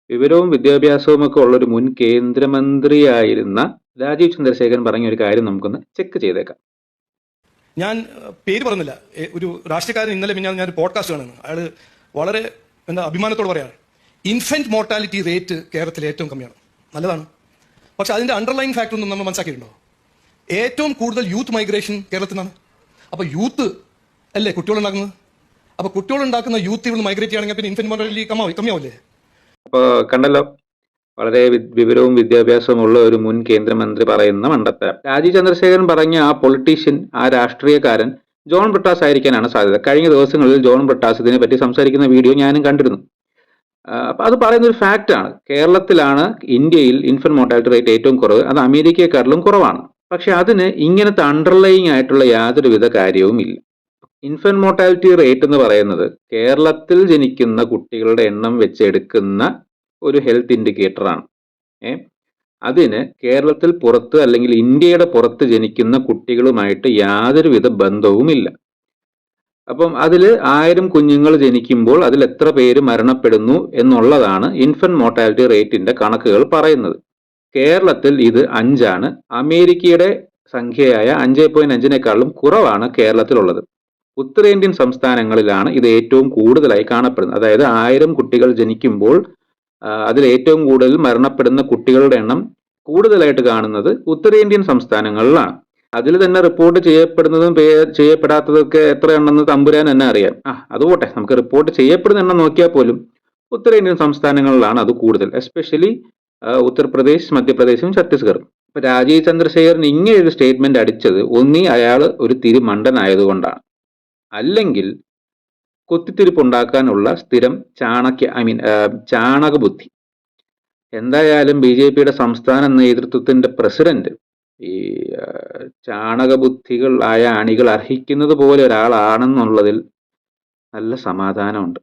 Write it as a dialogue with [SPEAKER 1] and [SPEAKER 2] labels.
[SPEAKER 1] വിവരവും വിദ്യാഭ്യാസവും ഒക്കെ ഉള്ള ഒരു മുൻ കേന്ദ്രമന്ത്രിയായിരുന്ന രാജീവ് ചന്ദ്രശേഖരൻ പറഞ്ഞ ഒരു കാര്യം നമുക്കൊന്ന് ചെക്ക് ചെയ്തേക്കാം.
[SPEAKER 2] ഞാൻ പേര് പറഞ്ഞില്ല, ഒരു രാഷ്ട്രീയക്കാരൻ ഇന്നലെ ഞാൻ പോഡ്കാസ്റ്റ് കാണുന്നു. അയാൾ വളരെ അഭിമാനത്തോട് പറയാണ്, ഇൻഫന്റ് മോർട്ടാലിറ്റി റേറ്റ് കേരളത്തിൽ ഏറ്റവും കമ്മിയാണ്. നല്ലതാണ്. പക്ഷെ അതിന്റെ അണ്ടർലൈൻ ഫാക്ടർ ഒന്നും നമ്മൾ മനസ്സിലാക്കിയിട്ടുണ്ടോ? ഏറ്റവും കൂടുതൽ യൂത്ത് മൈഗ്രേഷൻ കേരളത്തിൽ നിന്നാണ്. അപ്പൊ യൂത്ത് അല്ലേ കുട്ടികളുണ്ടാക്കുന്നത്? അപ്പൊ കുട്ടികളുണ്ടാക്കുന്ന യൂത്ത് ഇവിടെ മൈഗ്രേറ്റ് ചെയ്യുകയാണെങ്കിൽ പിന്നെ ഇൻഫന്റ് മോർട്ടാലിറ്റി കമ്മിയാവില്ലേ?
[SPEAKER 1] അപ്പൊ കണ്ടല്ലോ, വളരെ വിവരവും വിദ്യാഭ്യാസവും ഉള്ള ഒരു മുൻ കേന്ദ്രമന്ത്രി പറയുന്ന മണ്ടത്തരം. രാജീവ് ചന്ദ്രശേഖരൻ പറഞ്ഞ ആ പൊളിറ്റീഷ്യൻ, ആ രാഷ്ട്രീയക്കാരൻ ജോൺ ബ്രിട്ടാസ് ആയിരിക്കാനാണ് സാധ്യത. കഴിഞ്ഞ ദിവസങ്ങളിൽ ജോൺ ബ്രിട്ടാസ് ഇതിനെ പറ്റി സംസാരിക്കുന്ന വീഡിയോ ഞാനും കണ്ടിരുന്നു. അപ്പൊ അത് പറയുന്ന ഒരു ഫാക്റ്റ് ആണ്. കേരളത്തിലാണ് ഇന്ത്യയിൽ ഇൻഫന്റ് മോർട്ടാലിറ്റി റേറ്റ് ഏറ്റവും കുറവ്. അത് അമേരിക്കയെക്കാട്ടിലും കുറവാണ്. പക്ഷെ അതിന് ഇങ്ങനത്തെ അണ്ടർലൈങ് ആയിട്ടുള്ള യാതൊരുവിധ കാര്യവും ഇല്ല. ഇൻഫന്റ് മോർട്ടാലിറ്റി റേറ്റ് എന്ന് പറയുന്നത് കേരളത്തിൽ ജനിക്കുന്ന കുട്ടികളുടെ എണ്ണം വെച്ചെടുക്കുന്ന ഒരു ഹെൽത്ത് ഇൻഡിക്കേറ്റർ ആണ്. അതിന് കേരളത്തിൽ പുറത്ത് അല്ലെങ്കിൽ ഇന്ത്യയുടെ പുറത്ത് ജനിക്കുന്ന കുട്ടികളുമായിട്ട് യാതൊരുവിധ ബന്ധവുമില്ല. അപ്പം അതിൽ 1000 കുഞ്ഞുങ്ങൾ ജനിക്കുമ്പോൾ അതിൽ എത്ര പേര് മരണപ്പെടുന്നു എന്നുള്ളതാണ് ഇൻഫന്റ് മോർട്ടാലിറ്റി റേറ്റിന്റെ കണക്കുകൾ പറയുന്നത്. കേരളത്തിൽ ഇത് 5 ആണ്. അമേരിക്കയുടെ സംഖ്യയായ 5.5-നേക്കാളും കുറവാണ് കേരളത്തിലുള്ളത്. ഉത്തരേന്ത്യൻ സംസ്ഥാനങ്ങളിലാണ് ഇത് ഏറ്റവും കൂടുതലായി കാണപ്പെടുന്നത്. അതായത് 1000 കുട്ടികൾ ജനിക്കുമ്പോൾ അതിൽ ഏറ്റവും കൂടുതൽ മരണപ്പെടുന്ന കുട്ടികളുടെ എണ്ണം കൂടുതലായിട്ട് കാണുന്നത് ഉത്തരേന്ത്യൻ സംസ്ഥാനങ്ങളിലാണ്. അതിൽ തന്നെ റിപ്പോർട്ട് ചെയ്യപ്പെടുന്നതും ചെയ്യപ്പെടാത്തതൊക്കെ എത്രയാണെന്ന് തമ്പുരാൻ തന്നെ അറിയാം. അതുപോട്ടെ, നമുക്ക് റിപ്പോർട്ട് ചെയ്യപ്പെടുന്ന എണ്ണം നോക്കിയാൽ പോലും ഉത്തരേന്ത്യൻ സംസ്ഥാനങ്ങളിലാണ് അത് കൂടുതൽ, എസ്പെഷ്യലി ഉത്തർപ്രദേശ്, മധ്യപ്രദേശും ഛത്തീസ്ഗഡും. ഇപ്പൊ രാജീവ് ചന്ദ്രശേഖരൻ ഇങ്ങനെ ഒരു സ്റ്റേറ്റ്മെന്റ് അടിച്ചത് ഒന്നി അയാൾ ഒരു തിരുമണ്ടനായതുകൊണ്ടാണ്, അല്ലെങ്കിൽ കുത്തിത്തിരിപ്പുണ്ടാക്കാനുള്ള സ്ഥിരം ചാണകബുദ്ധി. എന്തായാലും BJPയുടെ സംസ്ഥാന നേതൃത്വത്തിന്റെ പ്രസിഡന്റ് ഈ ചാണകബുദ്ധികൾ ആയ അണികൾ അർഹിക്കുന്നത് പോലെ ഒരാളാണെന്നുള്ളതിൽ നല്ല സമാധാനമുണ്ട്.